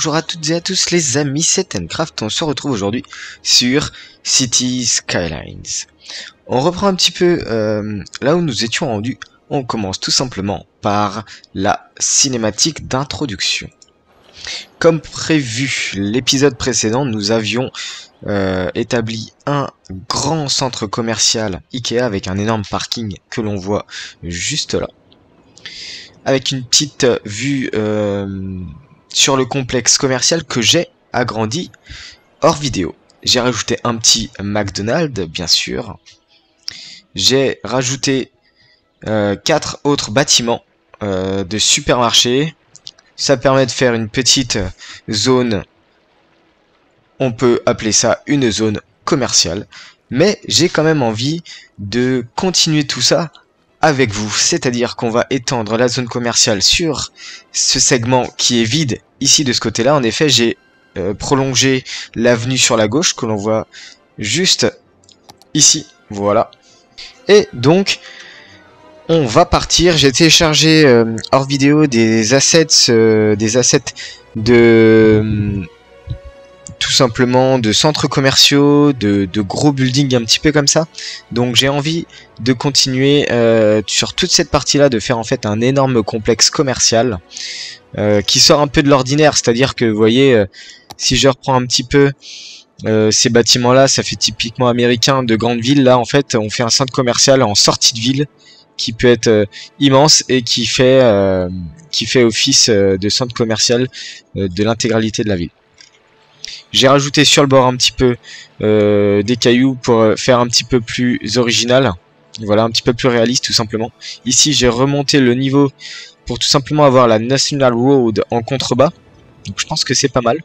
Bonjour à toutes et à tous les amis, c'est Ncraft, on se retrouve aujourd'hui sur Cities Skylines. On reprend un petit peu là où nous étions rendus. On commence tout simplement par la cinématique d'introduction. Comme prévu l'épisode précédent, nous avions établi un grand centre commercial Ikea avec un énorme parking que l'on voit juste là. Avec une petite vue sur le complexe commercial que j'ai agrandi hors vidéo. J'ai rajouté un petit McDonald's, bien sûr. J'ai rajouté 4 autres bâtiments de supermarché. Ça permet de faire une petite zone. On peut appeler ça une zone commerciale. Mais j'ai quand même envie de continuer tout ça avec vous, c'est-à-dire qu'on va étendre la zone commerciale sur ce segment qui est vide ici de ce côté-là. En effet, j'ai prolongé l'avenue sur la gauche que l'on voit juste ici, voilà. Et donc, on va partir. J'ai téléchargé hors vidéo des assets de tout simplement de centres commerciaux, de gros buildings un petit peu comme ça. Donc j'ai envie de continuer sur toute cette partie là, de faire en fait un énorme complexe commercial qui sort un peu de l'ordinaire. C'est-à-dire que vous voyez, si je reprends un petit peu ces bâtiments là, ça fait typiquement américain de grandes villes. Là en fait on fait un centre commercial en sortie de ville qui peut être immense et qui fait office de centre commercial de l'intégralité de la ville. J'ai rajouté sur le bord un petit peu des cailloux pour faire un petit peu plus original. Voilà, un petit peu plus réaliste tout simplement. Ici j'ai remonté le niveau pour tout simplement avoir la National Road en contrebas. Donc je pense que c'est pas mal.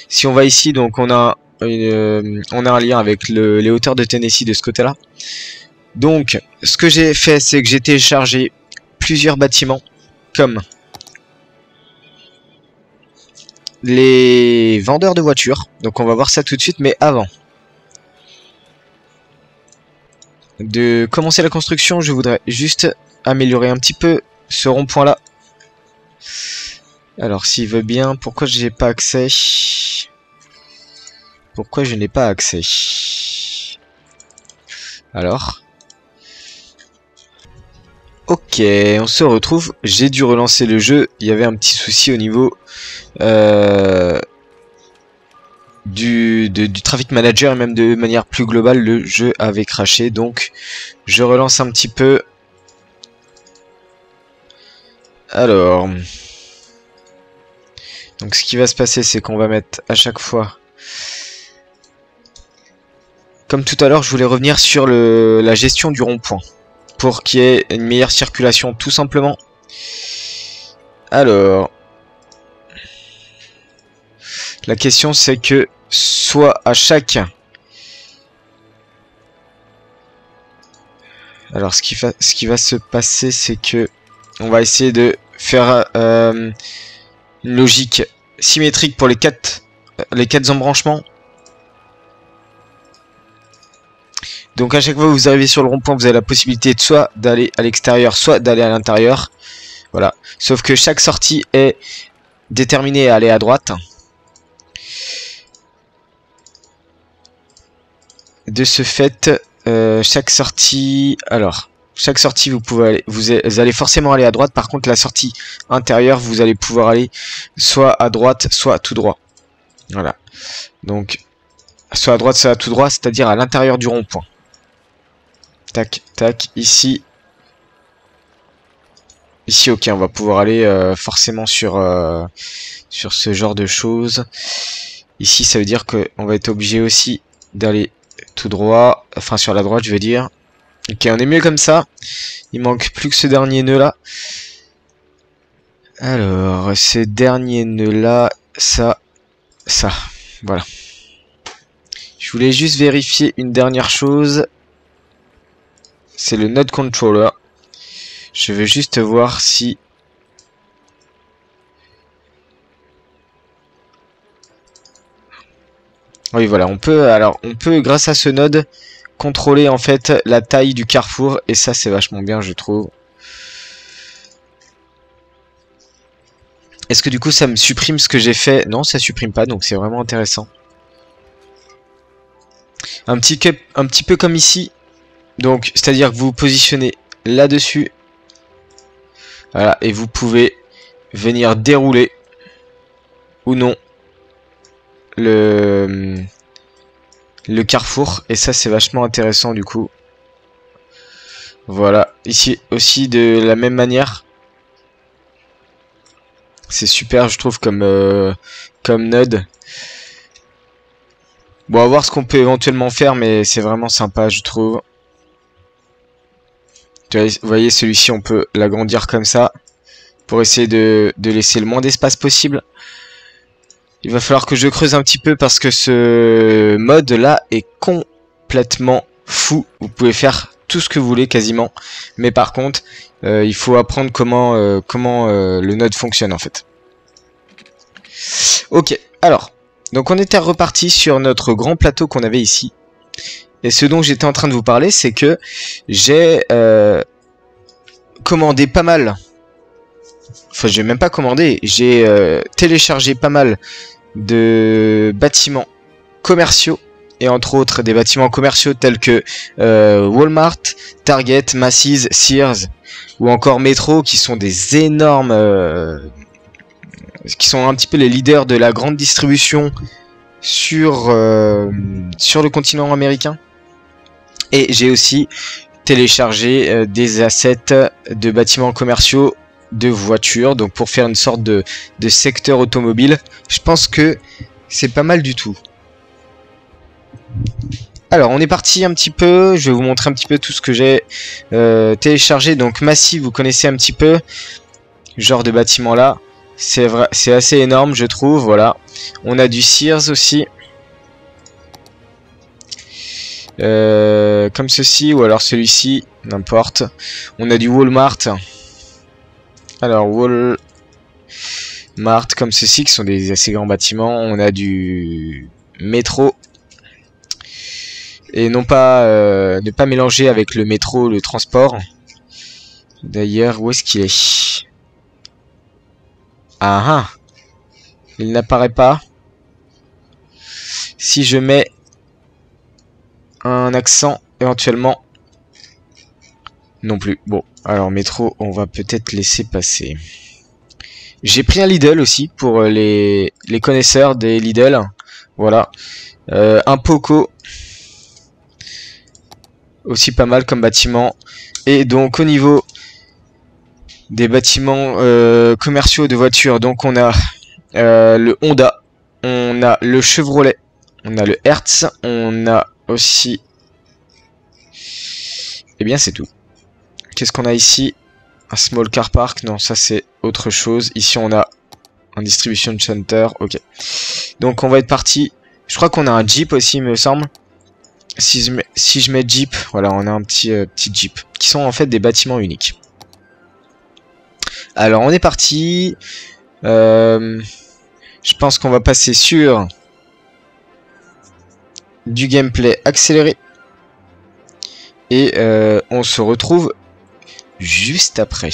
Si on va ici, donc on a un lien avec les hauteurs de Tennessee de ce côté-là. Donc ce que j'ai fait, c'est que j'ai téléchargé plusieurs bâtiments comme les vendeurs de voitures. Donc on va voir ça tout de suite, mais avant de commencer la construction, je voudrais juste améliorer un petit peu ce rond-point là. Alors s'il veut bien, pourquoi j'ai pas accès? Pourquoi je n'ai pas accès? Alors ok, on se retrouve. J'ai dû relancer le jeu. Il y avait un petit souci au niveau du traffic manager, et même de manière plus globale, le jeu avait craché. Donc, je relance un petit peu. Alors, donc ce qui va se passer, c'est qu'on va mettre à chaque fois. Comme tout à l'heure, je voulais revenir sur la gestion du rond-point, pour qu'il y ait une meilleure circulation tout simplement. Alors, la question c'est que soit à chaque... Alors ce qui va se passer, c'est que on va essayer de faire une logique symétrique pour les quatre embranchements. Donc à chaque fois que vous arrivez sur le rond-point, vous avez la possibilité de soit d'aller à l'extérieur, soit d'aller à l'intérieur. Voilà. Sauf que chaque sortie est déterminée à aller à droite. De ce fait, chaque sortie... Alors, chaque sortie, vous allez forcément aller à droite. Par contre, la sortie intérieure, vous allez pouvoir aller soit à droite, soit tout droit. Voilà. Donc, soit à droite, soit à tout droit, c'est-à-dire à l'intérieur du rond-point. Tac, tac, ici. Ici, ok, on va pouvoir aller forcément sur ce genre de choses. Ici, ça veut dire qu'on va être obligé aussi d'aller tout droit. Enfin, sur la droite, je veux dire. Ok, on est mieux comme ça. Il manque plus que ce dernier nœud là. Alors, ce dernier nœud là, ça. Voilà. Je voulais juste vérifier une dernière chose. C'est le node controller. Je veux juste voir si... Oui, voilà, on peut grâce à ce node contrôler en fait la taille du carrefour, et ça c'est vachement bien, je trouve. Est-ce que du coup ça me supprime ce que j'ai fait? Non, ça supprime pas, donc c'est vraiment intéressant. Un petit peu comme ici. Donc, c'est-à-dire que vous vous positionnez là-dessus. Voilà, et vous pouvez venir dérouler ou non le carrefour. Et ça, c'est vachement intéressant du coup. Voilà, ici aussi de la même manière. C'est super, je trouve, comme node. Bon, à voir ce qu'on peut éventuellement faire, mais c'est vraiment sympa, je trouve. Vous voyez, celui-ci, on peut l'agrandir comme ça, pour essayer de laisser le moins d'espace possible. Il va falloir que je creuse un petit peu, parce que ce mode-là est complètement fou. Vous pouvez faire tout ce que vous voulez, quasiment. Mais par contre, il faut apprendre comment le node fonctionne, en fait. Ok, alors, donc on était reparti sur notre grand plateau qu'on avait ici. Et ce dont j'étais en train de vous parler, c'est que j'ai commandé pas mal. Enfin, j'ai même pas commandé, j'ai téléchargé pas mal de bâtiments commerciaux. Et entre autres, des bâtiments commerciaux tels que Walmart, Target, Macy's, Sears, ou encore Metro, qui sont des énormes... qui sont un petit peu les leaders de la grande distribution sur le continent américain. Et j'ai aussi téléchargé des assets de bâtiments commerciaux, de voitures, donc pour faire une sorte de secteur automobile. Je pense que c'est pas mal du tout. Alors on est parti un petit peu, je vais vous montrer un petit peu tout ce que j'ai téléchargé. Donc Massy, vous connaissez un petit peu, genre de bâtiment là. C'est vrai, c'est assez énorme, je trouve. Voilà, on a du Sears aussi, comme ceci, ou alors celui-ci, n'importe. On a du Walmart. Alors Walmart comme ceci, qui sont des assez grands bâtiments. On a du métro. Et non pas ne pas mélanger avec le métro, le transport. D'ailleurs, où est-ce qu'il est? Ah ah, il n'apparaît pas. Si je mets un accent, éventuellement, non plus. Bon, alors métro, on va peut-être laisser passer. J'ai pris un Lidl aussi, pour les connaisseurs des Lidl. Voilà. Un Poco. Aussi pas mal comme bâtiment. Et donc au niveau des bâtiments commerciaux de voitures, donc on a le Honda, on a le Chevrolet, on a le Hertz, on a aussi... Eh bien c'est tout. Qu'est-ce qu'on a ici? Un small car park, non ça c'est autre chose. Ici on a un distribution center, ok. Donc on va être parti. Je crois qu'on a un Jeep aussi, il me semble. Si je mets Jeep, voilà, on a un petit Jeep, qui sont en fait des bâtiments uniques. Alors on est parti. Je pense qu'on va passer sur du gameplay accéléré. Et on se retrouve juste après.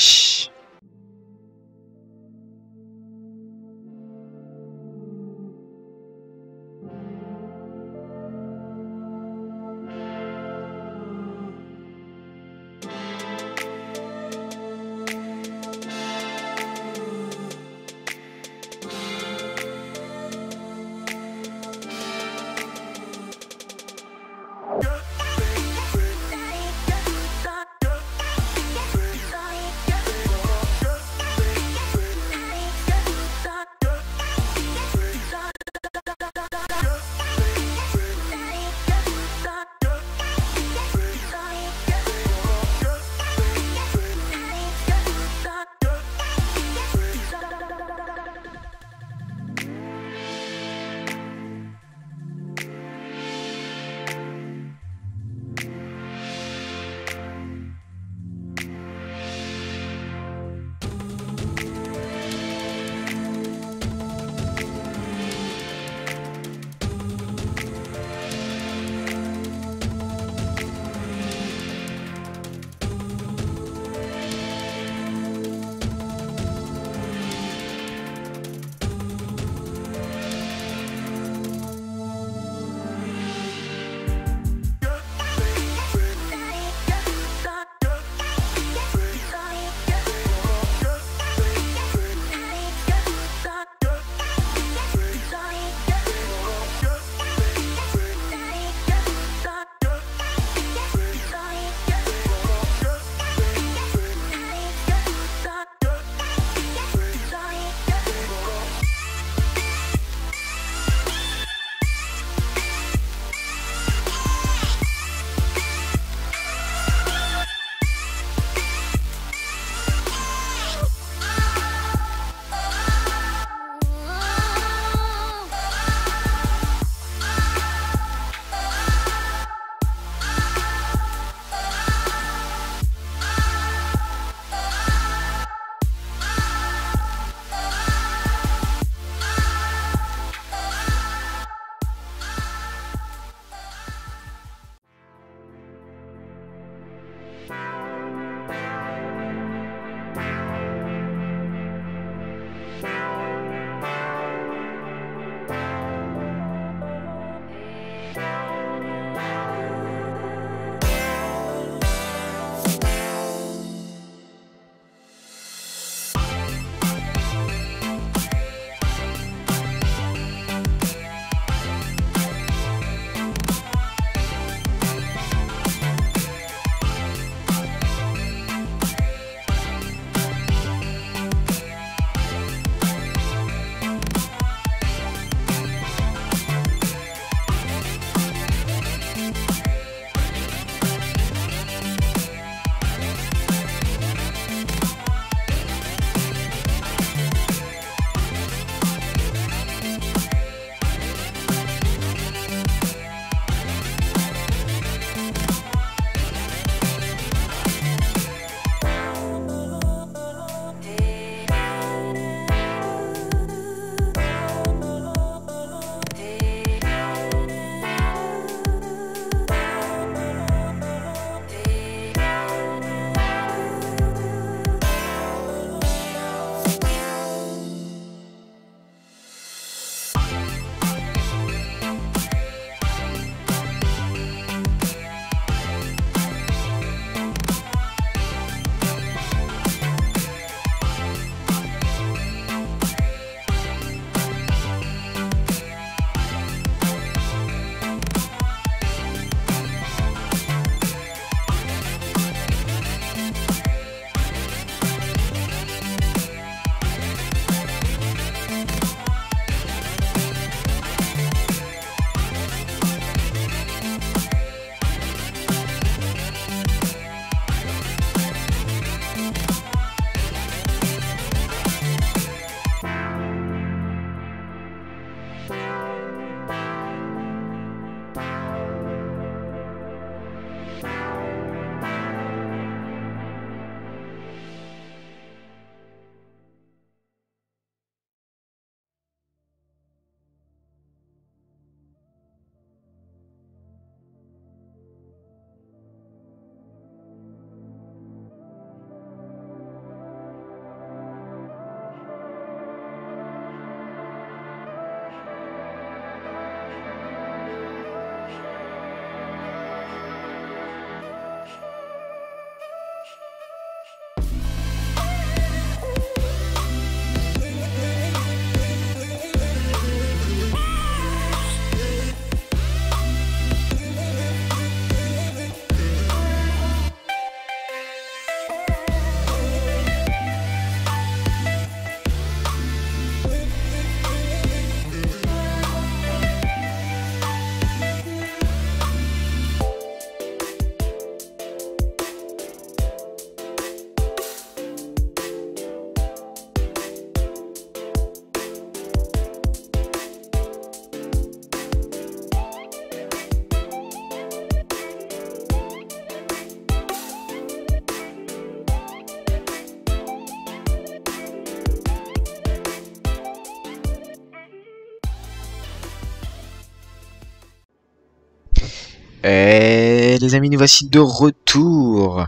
Et les amis, nous voici de retour.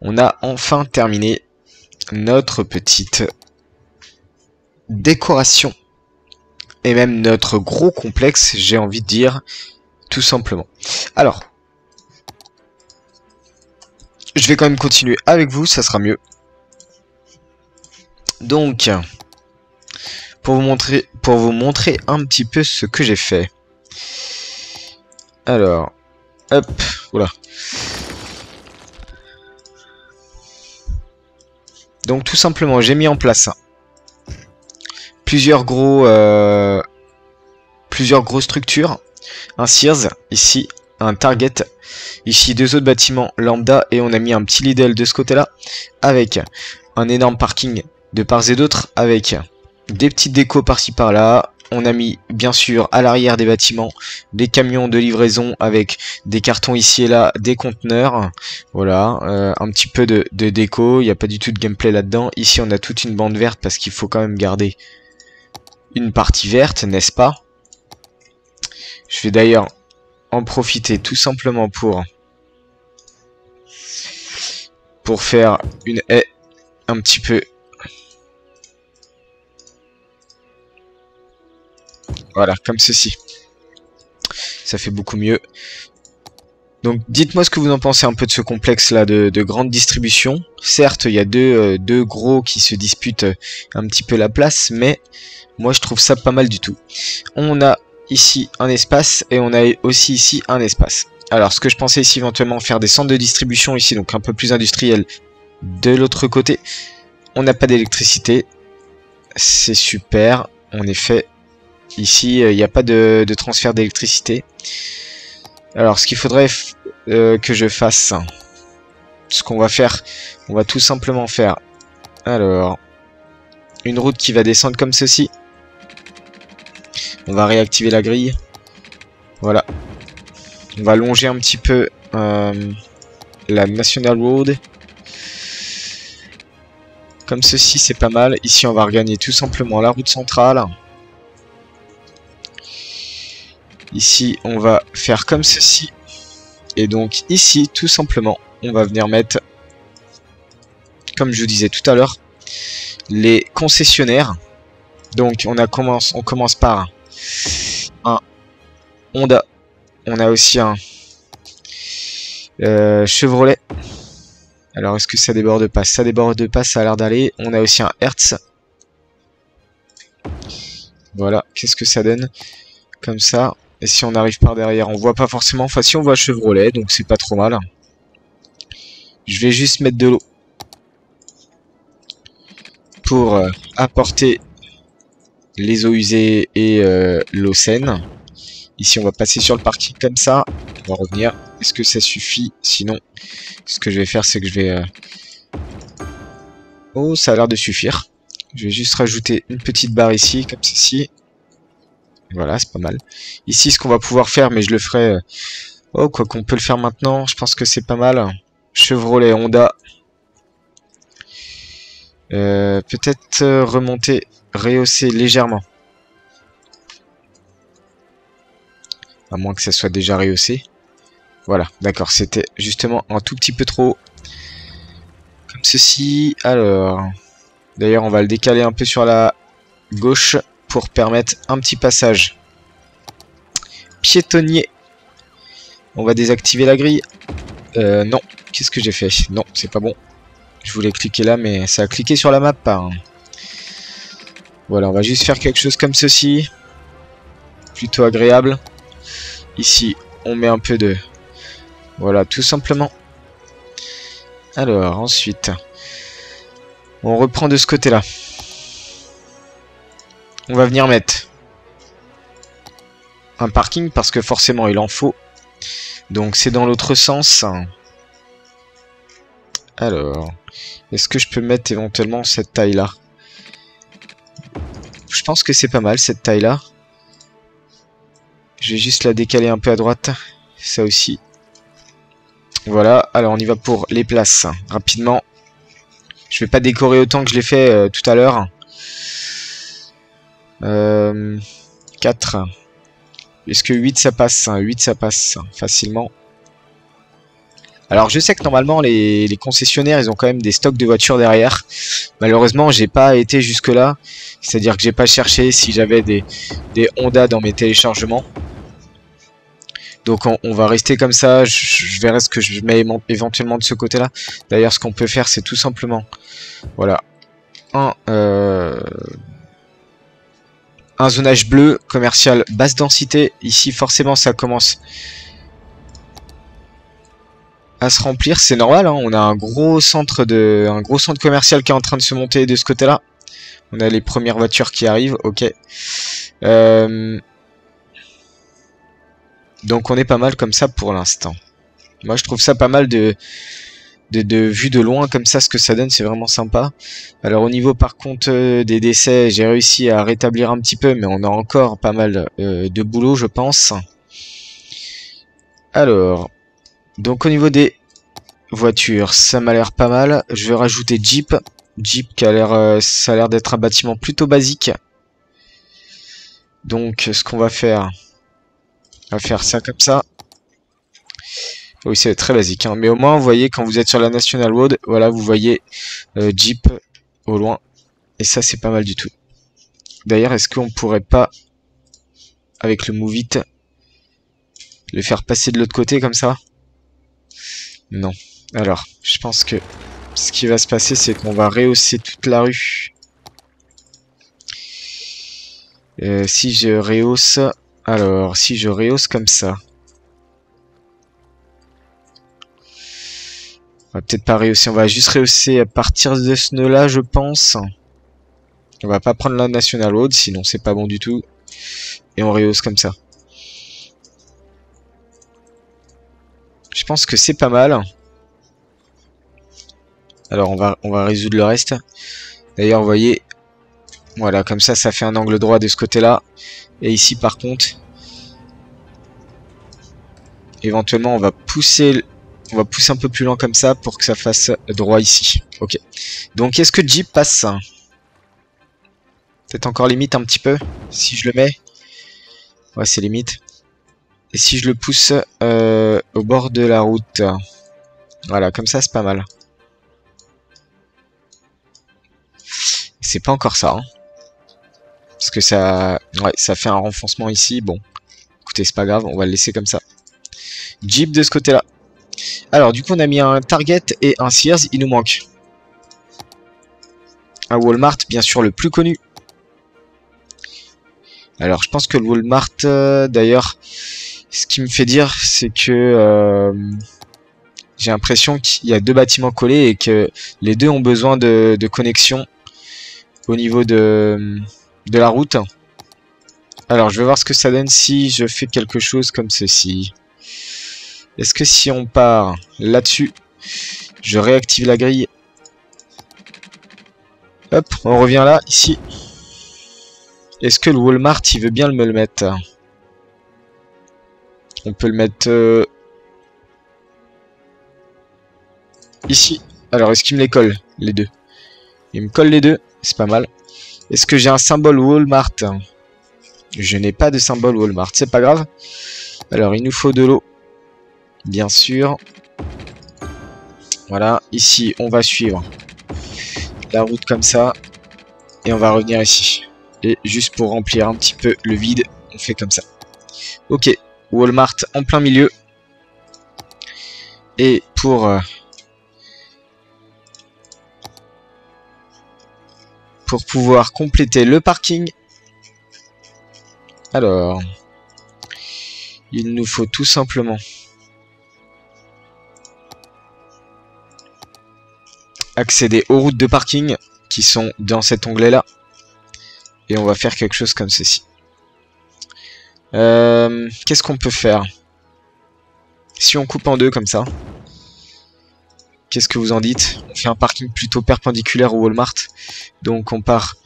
On a enfin terminé notre petite décoration. Et même notre gros complexe, j'ai envie de dire, tout simplement. Alors, je vais quand même continuer avec vous, ça sera mieux. Donc, pour vous montrer un petit peu ce que j'ai fait. Alors, hop, voilà. Donc tout simplement, j'ai mis en place plusieurs grosses structures. Un Sears, ici, un Target, ici 2 autres bâtiments lambda, et on a mis un petit Lidl de ce côté-là, avec un énorme parking de part et d'autre, avec des petites décos par-ci par-là. On a mis bien sûr à l'arrière des bâtiments des camions de livraison avec des cartons ici et là, des conteneurs. Voilà, un petit peu de déco, il n'y a pas du tout de gameplay là-dedans. Ici on a toute une bande verte parce qu'il faut quand même garder une partie verte, n'est-ce pas? Je vais d'ailleurs en profiter tout simplement pour faire une haie un petit peu. Voilà, comme ceci. Ça fait beaucoup mieux. Donc dites-moi ce que vous en pensez un peu de ce complexe là de grande distribution. Certes, il y a deux gros qui se disputent un petit peu la place, mais moi je trouve ça pas mal du tout. On a ici un espace et on a aussi ici un espace. Alors ce que je pensais ici éventuellement faire des centres de distribution ici, donc un peu plus industriel de l'autre côté. On n'a pas d'électricité. C'est super. En effet, ici il n'y a pas de transfert d'électricité. Alors ce qu'il faudrait que je fasse, ce qu'on va faire, on va tout simplement faire, alors, une route qui va descendre comme ceci. On va réactiver la grille. Voilà. On va longer un petit peu la National Road. Comme ceci, c'est pas mal. Ici, on va regagner tout simplement la route centrale. Ici, on va faire comme ceci. Et donc, ici, tout simplement, on va venir mettre, comme je vous disais tout à l'heure, les concessionnaires. Donc, on commence par un Honda. On a aussi un Chevrolet. Alors, est-ce que ça déborde pas? Ça déborde pas, ça a l'air d'aller. On a aussi un Hertz. Voilà, qu'est-ce que ça donne? Comme ça. Et si on arrive par derrière, on voit pas forcément. Enfin, si on voit Chevrolet, donc c'est pas trop mal. Je vais juste mettre de l'eau pour apporter les eaux usées et l'eau saine. Ici, on va passer sur le parking comme ça. On va revenir. Est-ce que ça suffit? Sinon, ce que je vais faire, c'est que je vais... Oh, ça a l'air de suffire. Je vais juste rajouter une petite barre ici, comme ceci. Voilà, c'est pas mal. Ici, ce qu'on va pouvoir faire, mais je le ferai... Oh, quoi qu'on peut le faire maintenant, je pense que c'est pas mal. Chevrolet, Honda. Peut-être remonter, rehausser légèrement. À moins que ça soit déjà rehaussé. Voilà, d'accord, c'était justement un tout petit peu trop haut. Comme ceci. Alors, d'ailleurs, on va le décaler un peu sur la gauche pour permettre un petit passage piétonnier. On va désactiver la grille. Non, qu'est-ce que j'ai fait? Non, c'est pas bon. Je voulais cliquer là, mais ça a cliqué sur la map. Hein. Voilà, on va juste faire quelque chose comme ceci. Plutôt agréable. Ici, on met un peu de... Voilà, tout simplement. Alors, ensuite, on reprend de ce côté-là. On va venir mettre un parking, parce que forcément, il en faut. Donc, c'est dans l'autre sens. Alors, est-ce que je peux mettre éventuellement cette taille-là? Je pense que c'est pas mal, cette taille-là. Je vais juste la décaler un peu à droite. Ça aussi. Voilà, alors on y va pour les places. Rapidement. Je vais pas décorer autant que je l'ai fait tout à l'heure. 4. Est-ce que 8 ça passe? 8 ça passe facilement. Alors je sais que normalement les concessionnaires ils ont quand même des stocks de voitures derrière. Malheureusement j'ai pas été jusque là. C'est-à-dire que j'ai pas cherché si j'avais des Honda dans mes téléchargements. Donc on va rester comme ça, je verrai ce que je mets éventuellement de ce côté là. D'ailleurs ce qu'on peut faire c'est tout simplement, voilà, un zonage bleu commercial basse densité. Ici forcément ça commence à se remplir, c'est normal, hein. On a un gros centre commercial qui est en train de se monter de ce côté là. On a les premières voitures qui arrivent, ok. Donc on est pas mal comme ça pour l'instant. Moi je trouve ça pas mal de vue de loin comme ça, ce que ça donne c'est vraiment sympa. Alors au niveau par contre des décès, j'ai réussi à rétablir un petit peu, mais on a encore pas mal de boulot je pense. Alors, donc au niveau des voitures, ça m'a l'air pas mal. Je vais rajouter Jeep. Jeep qui a l'air, ça a l'air d'être un bâtiment plutôt basique. Donc ce qu'on va faire, on va faire ça comme ça. Oui, c'est très basique, hein. Mais au moins, vous voyez, quand vous êtes sur la National Road, voilà, vous voyez Jeep au loin. Et ça, c'est pas mal du tout. D'ailleurs, est-ce qu'on pourrait pas, avec le Move It, le faire passer de l'autre côté comme ça? Non. Alors, je pense que ce qui va se passer, c'est qu'on va rehausser toute la rue. Si je rehausse... Alors, si je rehausse comme ça... On va peut-être pas rehausser, on va juste rehausser à partir de ce nœud-là, je pense. On va pas prendre la National Road, sinon c'est pas bon du tout. Et on rehausse comme ça. Je pense que c'est pas mal. Alors on va résoudre le reste. D'ailleurs, vous voyez, voilà, comme ça fait un angle droit de ce côté-là. Et ici, par contre, éventuellement, on va pousser un peu plus loin comme ça pour que ça fasse droit ici. Ok. Donc, est-ce que Jeep passe? Peut-être encore limite un petit peu, si je le mets. Ouais, c'est limite. Et si je le pousse au bord de la route. Voilà, comme ça, c'est pas mal. C'est pas encore ça, hein. Parce que ça, ouais, ça fait un renfoncement ici. Bon, écoutez, c'est pas grave, on va le laisser comme ça. Jeep de ce côté-là. Alors, du coup, on a mis un Target et un Sears. Il nous manque un Walmart, bien sûr, le plus connu. Alors, je pense que le Walmart, d'ailleurs, ce qui me fait dire, c'est que j'ai l'impression qu'il y a deux bâtiments collés et que les deux ont besoin de connexion au niveau de la route. Alors, je vais voir ce que ça donne si je fais quelque chose comme ceci. Est-ce que si on part là-dessus, je réactive la grille. Hop, on revient là, ici. Est-ce que le Walmart, il veut bien me le mettre? On peut le mettre ici. Alors, est-ce qu'il me les colle, les deux? Il me colle les deux, c'est pas mal. Est-ce que j'ai un symbole Walmart? Je n'ai pas de symbole Walmart, c'est pas grave. Alors, il nous faut de l'eau, bien sûr. Voilà, ici, on va suivre la route comme ça. Et on va revenir ici. Et juste pour remplir un petit peu le vide, on fait comme ça. Ok, Walmart en plein milieu. Et pour pouvoir compléter le parking, alors, il nous faut tout simplement accéder aux routes de parking qui sont dans cet onglet-là. Et on va faire quelque chose comme ceci. Qu'est-ce qu'on peut faire? Si on coupe en deux comme ça, qu'est-ce que vous en dites? On fait un parking plutôt perpendiculaire au Walmart. Donc on part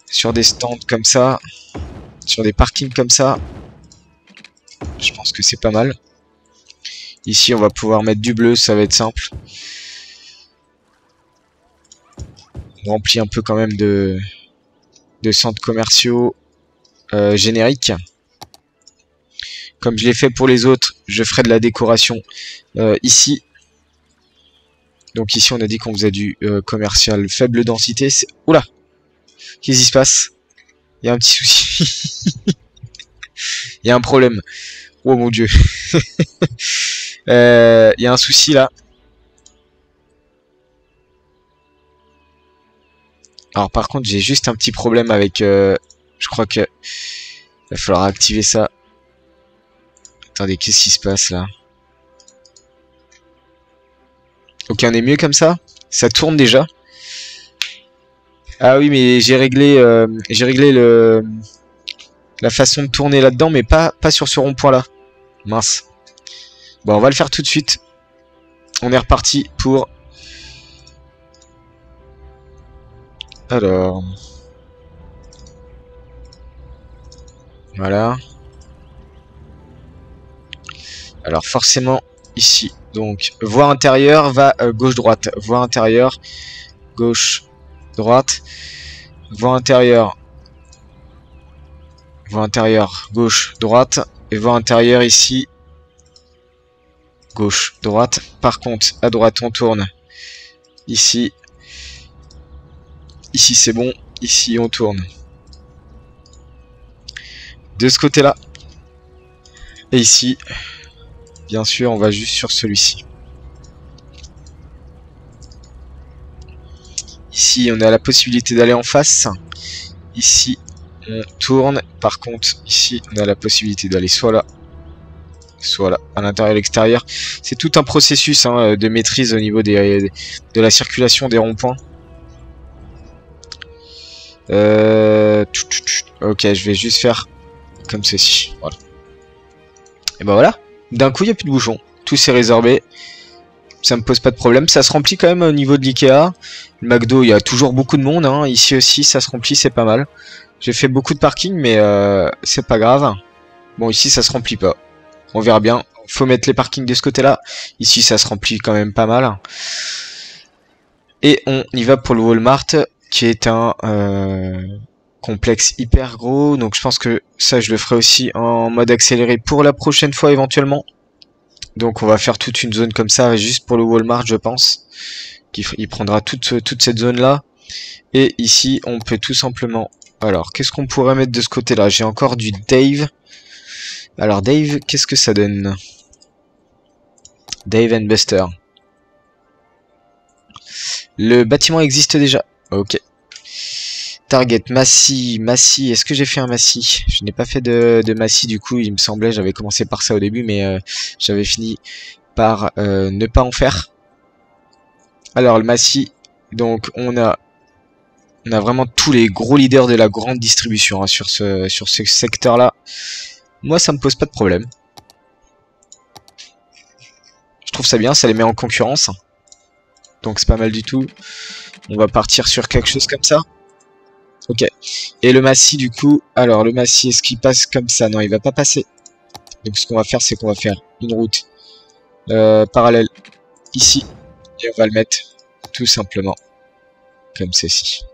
sur des stands comme ça, sur des parkings comme ça. Je pense que c'est pas mal. Ici on va pouvoir mettre du bleu, ça va être simple. On remplit un peu quand même de centres commerciaux génériques. comme je l'ai fait pour les autres, je ferai de la décoration ici. Donc ici on a dit qu'on faisait du commercial faible densité. Oula, qu'est-ce qui se passe? Il y a un petit souci. Il y a un problème. Oh mon dieu. Il y a un souci là. Alors par contre j'ai juste un petit problème avec... je crois que... il va falloir activer ça. Attendez, qu'est-ce qui se passe là? Ok, on est mieux comme ça. Ça tourne déjà. Ah oui, mais j'ai réglé la façon de tourner là-dedans, mais pas sur ce rond-point là. Mince. Bon, on va le faire tout de suite. On est reparti pour... Alors... Voilà. Alors forcément, ici. Donc, voie intérieure va gauche-droite. Voie intérieure, gauche-droite. Voie intérieure. Voie intérieure, gauche-droite. Et voie intérieure ici, gauche-droite. Par contre, à droite, on tourne. Ici. Ici, c'est bon. Ici, on tourne. De ce côté-là. Et ici, bien sûr, on va juste sur celui-ci. Ici, on a la possibilité d'aller en face. Ici, on tourne. Par contre, ici, on a la possibilité d'aller soit là, soit là, à l'intérieur et à l'extérieur. C'est tout un processus de maîtrise au niveau de la circulation des ronds-points. Ok, je vais juste faire comme ceci. Voilà. Et ben voilà. D'un coup, il n'y a plus de bouchons. Tout s'est résorbé. Ça me pose pas de problème. Ça se remplit quand même au niveau de l'Ikea. Le McDo, il y a toujours beaucoup de monde. Hein. Ici aussi, ça se remplit, c'est pas mal. J'ai fait beaucoup de parking, mais c'est pas grave. Bon, ici, ça se remplit pas. On verra bien. Faut mettre les parkings de ce côté-là. Ici, ça se remplit quand même pas mal. Et on y va pour le Walmart, qui est un complexe hyper gros. Donc, je pense que ça, je le ferai aussi en mode accéléré pour la prochaine fois, éventuellement. Donc, on va faire toute une zone comme ça, juste pour le Walmart, je pense. Il prendra toute cette zone-là. Et ici, on peut tout simplement... Alors, qu'est-ce qu'on pourrait mettre de ce côté-là? J'ai encore du Dave. Alors, Dave, qu'est-ce que ça donne? Dave and Buster. Le bâtiment existe déjà. Ok. Target, Massy. Massy, est-ce que j'ai fait un Massy? Je n'ai pas fait de Massy, du coup, il me semblait, j'avais commencé par ça au début, mais j'avais fini par ne pas en faire. Alors, le Massy, donc, on a vraiment tous les gros leaders de la grande distribution hein, sur ce secteur-là. Moi, ça me pose pas de problème. Je trouve ça bien, ça les met en concurrence. Donc c'est pas mal du tout. On va partir sur quelque chose comme ça. Ok. Et le Massy, du coup... Alors, le Massy, est-ce qu'il passe comme ça? Non, il va pas passer. Donc ce qu'on va faire, c'est qu'on va faire une route parallèle ici. Et on va le mettre tout simplement comme ceci.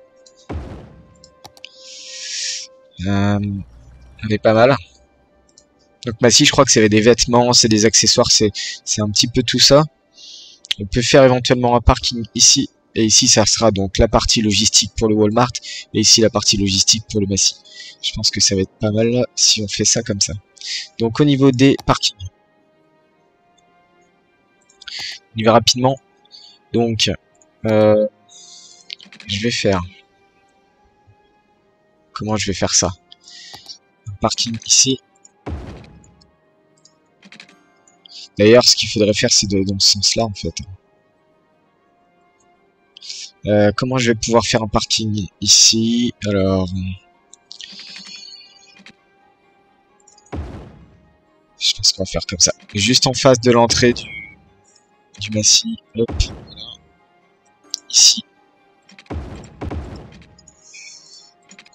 On est pas mal. Donc Massy, je crois que c'est des vêtements, c'est des accessoires, c'est un petit peu tout ça. On peut faire éventuellement un parking ici. Et ici, ça sera donc la partie logistique pour le Walmart. Et ici, la partie logistique pour le Massy. Je pense que ça va être pas mal là, si on fait ça comme ça. Donc au niveau des parkings. On y va rapidement. Donc, je vais faire... Comment je vais faire ça? Un parking ici. D'ailleurs, ce qu'il faudrait faire, c'est dans ce sens-là, en fait. Comment je vais pouvoir faire un parking ici? Alors... Je pense qu'on va faire comme ça. Juste en face de l'entrée du Massy. Hop, voilà. Ici.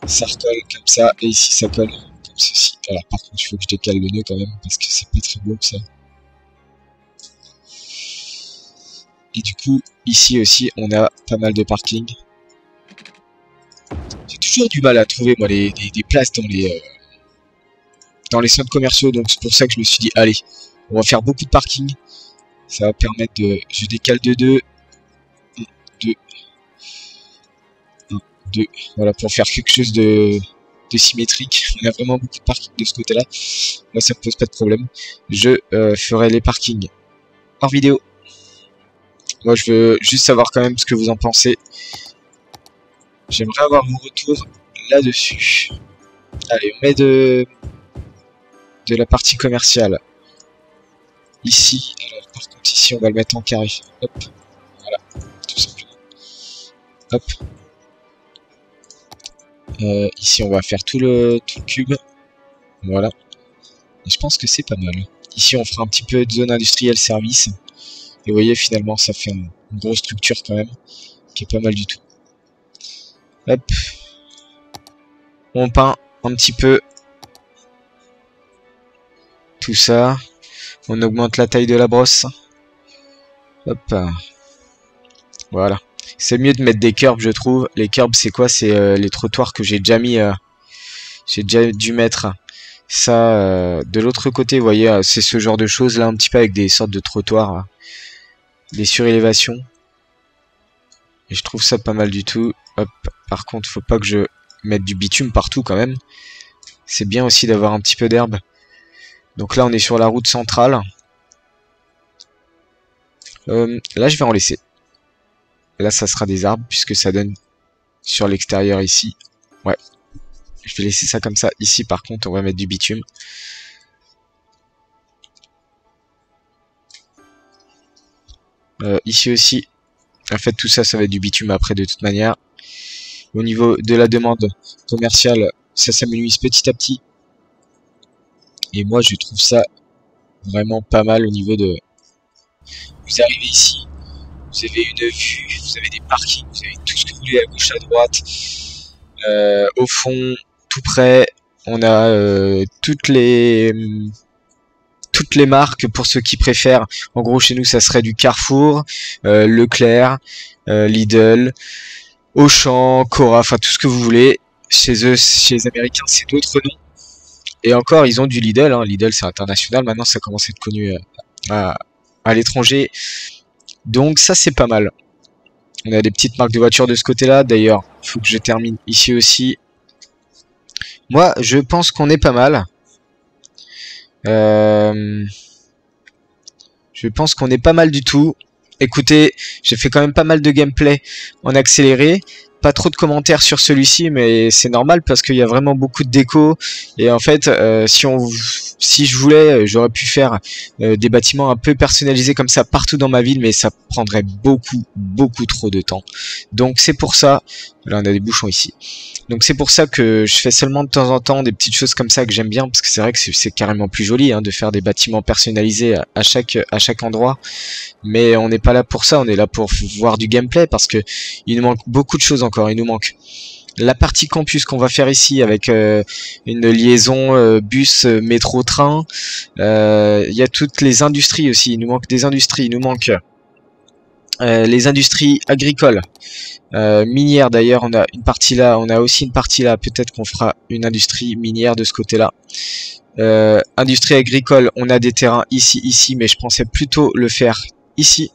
Ça recolle comme ça. Et ici, ça colle comme ceci. Alors, par contre, il faut que je décale le nœud quand même. Parce que c'est pas très beau ça. Et du coup, ici aussi, on a pas mal de parking. J'ai toujours du mal à trouver, moi, des places dans les centres commerciaux, donc c'est pour ça que je me suis dit, allez, on va faire beaucoup de parking. Ça va permettre de... Je décale de 2. 1, 2. 1, 2. Voilà, pour faire quelque chose de symétrique. On a vraiment beaucoup de parking de ce côté-là. Moi, ça me pose pas de problème. Je ferai les parkings hors vidéo. Moi, je veux juste savoir quand même ce que vous en pensez. J'aimerais avoir mon retour là-dessus. Allez, on met de la partie commerciale. Ici, alors par contre ici on va le mettre en carré. Hop, voilà, tout simplement. Hop. Ici on va faire tout le cube. Voilà. Et je pense que c'est pas mal. Ici on fera un petit peu de zone industrielle service. Et vous voyez finalement ça fait une grosse structure quand même. Qui est pas mal du tout. Hop. On peint un petit peu tout ça. On augmente la taille de la brosse. Hop. Voilà. C'est mieux de mettre des curbs, je trouve. Les curbs, c'est quoi? C'est les trottoirs que j'ai déjà mis. J'ai déjà dû mettre ça de l'autre côté. Vous voyez, c'est ce genre de choses là, un petit peu avec des sortes de trottoirs, des surélévations. Et je trouve ça pas mal du tout. Hop. Par contre, faut pas que je mette du bitume partout quand même. C'est bien aussi d'avoir un petit peu d'herbe. Donc là, on est sur la route centrale. Là, je vais en laisser. Là, ça sera des arbres, puisque ça donne sur l'extérieur ici. Ouais. Je vais laisser ça comme ça. Ici, par contre, on va mettre du bitume. Ici aussi. En fait, tout ça, ça va être du bitume après, de toute manière. Au niveau de la demande commerciale, ça s'amenuise petit à petit. Et moi, je trouve ça vraiment pas mal au niveau de... Vous arrivez ici, vous avez une vue, vous avez des parkings, vous avez tout ce que vous voulez à gauche, à droite. Au fond, tout près, on a toutes les marques pour ceux qui préfèrent. En gros, chez nous, ça serait du Carrefour, Leclerc, Lidl, Auchan, Cora, enfin tout ce que vous voulez. Chez eux, chez les Américains, c'est d'autres noms. Et encore, ils ont du Lidl. Hein. Lidl, c'est international. Maintenant, ça commence à être connu à l'étranger. Donc, ça, c'est pas mal. On a des petites marques de voitures de ce côté-là. D'ailleurs, il faut que je termine ici aussi. Moi, je pense qu'on est pas mal. Je pense qu'on est pas mal du tout. Écoutez, j'ai fait quand même pas mal de gameplay en accéléré. Pas trop de commentaires sur celui-ci, mais c'est normal parce qu'il y a vraiment beaucoup de déco. Et en fait, si je voulais, j'aurais pu faire des bâtiments un peu personnalisés comme ça partout dans ma ville, mais ça prendrait beaucoup trop de temps. Donc c'est pour ça, là on a des bouchons ici. Donc c'est pour ça que je fais seulement de temps en temps des petites choses comme ça que j'aime bien, parce que c'est vrai que c'est carrément plus joli hein, de faire des bâtiments personnalisés à chaque endroit. Mais on n'est pas là pour ça, on est là pour voir du gameplay, parce que il nous manque beaucoup de choses encore. Il nous manque la partie campus qu'on va faire ici avec une liaison bus, métro, train. Il y a toutes les industries aussi, il nous manque des industries, il nous manque les industries agricoles, minières d'ailleurs, on a une partie là, on a aussi une partie là, peut-être qu'on fera une industrie minière de ce côté-là. Industrie agricole, on a des terrains ici, mais je pensais plutôt le faire ici.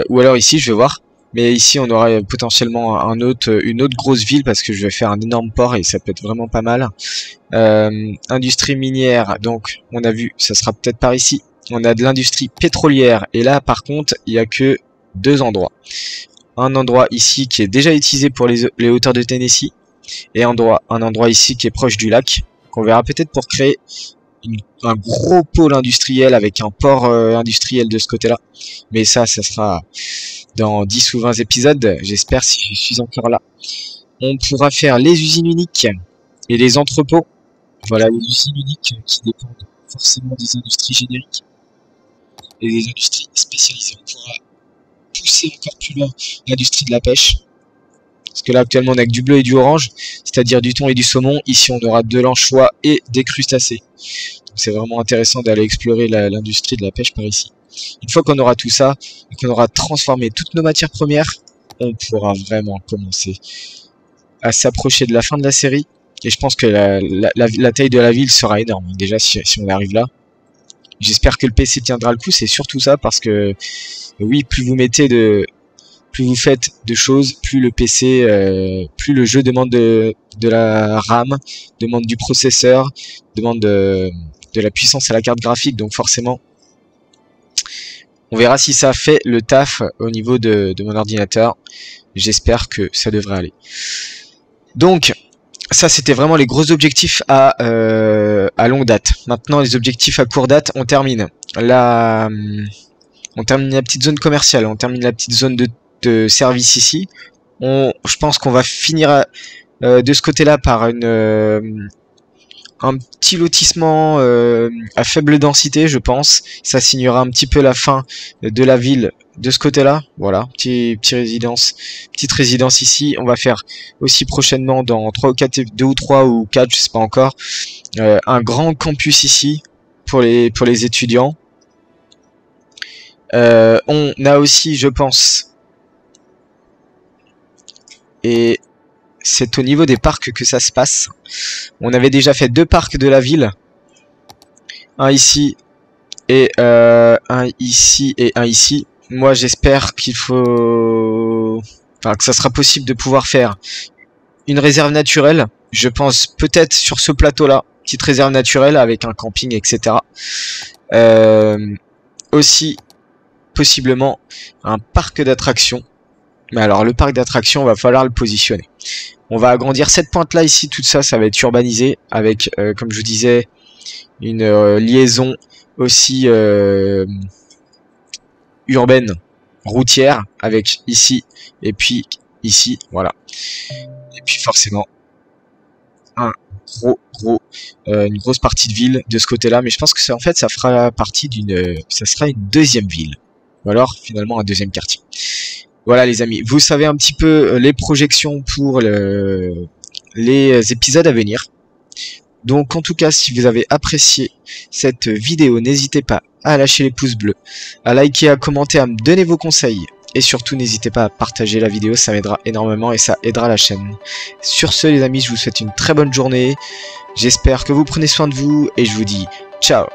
Ou alors ici, je vais voir. Mais ici, on aura potentiellement une autre grosse ville, parce que je vais faire un énorme port et ça peut être vraiment pas mal. Industrie minière, donc on a vu, ça sera peut-être par ici. On a de l'industrie pétrolière, et là par contre, il n'y a que deux endroits. Un endroit ici qui est déjà utilisé pour les hauteurs de Tennessee, et un endroit ici qui est proche du lac, qu'on verra peut-être pour créer un gros pôle industriel avec un port industriel de ce côté-là. Mais ça sera dans 10 ou 20 épisodes, j'espère, si je suis encore là. On pourra faire les usines uniques et les entrepôts. Voilà, les usines uniques qui dépendent forcément des industries génériques et des industries spécialisées. On pourra pousser encore plus loin l'industrie de la pêche. Parce que là, actuellement, on a que du bleu et du orange, c'est-à-dire du thon et du saumon. Ici, on aura de l'anchois et des crustacés. C'est vraiment intéressant d'aller explorer l'industrie de la pêche par ici. Une fois qu'on aura tout ça, et qu'on aura transformé toutes nos matières premières, on pourra vraiment commencer à s'approcher de la fin de la série. Et je pense que la taille de la ville sera énorme, déjà, si on arrive là. J'espère que le PC tiendra le coup, c'est surtout ça, parce que, oui, plus vous faites de choses, plus le PC, plus le jeu demande de la RAM, demande du processeur, demande de la puissance à la carte graphique, donc forcément, on verra si ça fait le taf au niveau de mon ordinateur. J'espère que ça devrait aller. Donc, ça c'était vraiment les gros objectifs à longue date. Maintenant, les objectifs à court date, on termine la petite zone commerciale, on termine la petite zone de service ici. Je pense qu'on va finir de ce côté-là par un petit lotissement à faible densité, je pense. Ça signera un petit peu la fin de la ville de ce côté-là. Voilà, petite résidence ici. On va faire aussi prochainement dans 3 ou 4, 2 ou 3 ou 4, je sais pas encore, un grand campus ici pour les étudiants. On a aussi, je pense, et c'est au niveau des parcs que ça se passe. On avait déjà fait 2 parcs de la ville. Un ici et un ici et un ici. Moi j'espère que ça sera possible de pouvoir faire une réserve naturelle. Je pense peut-être sur ce plateau-là, petite réserve naturelle avec un camping, etc. Aussi, possiblement, un parc d'attractions. Mais alors le parc d'attractions, va falloir le positionner. On va agrandir cette pointe là ici, tout ça, ça va être urbanisé avec, comme je vous disais, une liaison aussi urbaine, routière, avec ici et puis ici, voilà. Et puis forcément une grosse partie de ville de ce côté-là, mais je pense que ça, en fait, ça fera partie ça sera une deuxième ville, ou alors finalement un deuxième quartier. Voilà les amis, vous savez un petit peu les projections pour les épisodes à venir. Donc en tout cas, si vous avez apprécié cette vidéo, n'hésitez pas à lâcher les pouces bleus, à liker, à commenter, à me donner vos conseils. Et surtout, n'hésitez pas à partager la vidéo, ça m'aidera énormément et ça aidera la chaîne. Sur ce les amis, je vous souhaite une très bonne journée. J'espère que vous prenez soin de vous et je vous dis ciao.